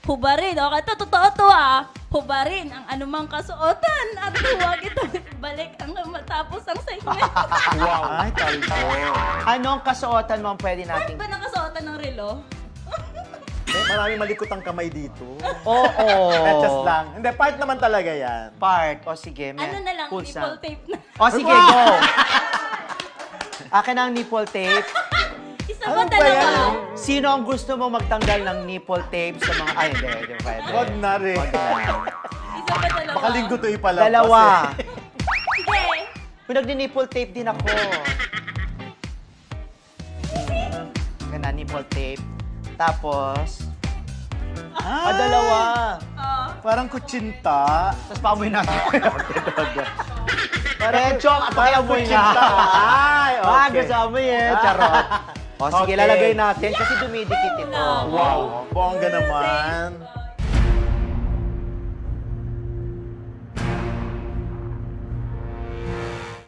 hubarin. Okay, totoo to ah. Hubarin ang anumang kasuotan at huwag ito balik hanggang matapos ang segment. Wow. Ay, talbo. Anong kasuotan mo ang pwede Bakit nating... ba nakasuotan ng relo? Maraming malikot ang kamay dito. Oo. Just lang. Hindi, part naman talaga yan. Part. O sige. may Ano na lang, pulsa. nipple tape na. O sige, go. Akin ang nipple tape. Isa Ano ba ba dalawa? yan? Sino ang gusto mo magtanggal ng nipple tape sa mga... Ay, hindi pwede. Wag na rin. Wag na. Isa ba dalawa? Baka linggo to ipalabas. Dalawa. Sige. Kung nagni-nipple tape din ako. Ganda, nipple tape. Tapos... dalawa. Oh. Parang kutsinta. Tapos paamoy natin. Parang Chok, parang amoy kutsinta. Ay, Ah, okay. gusto mo eh. Charot. O sige, Okay. lalagay natin kasi dumidikit ito. No. Wow, bongga naman.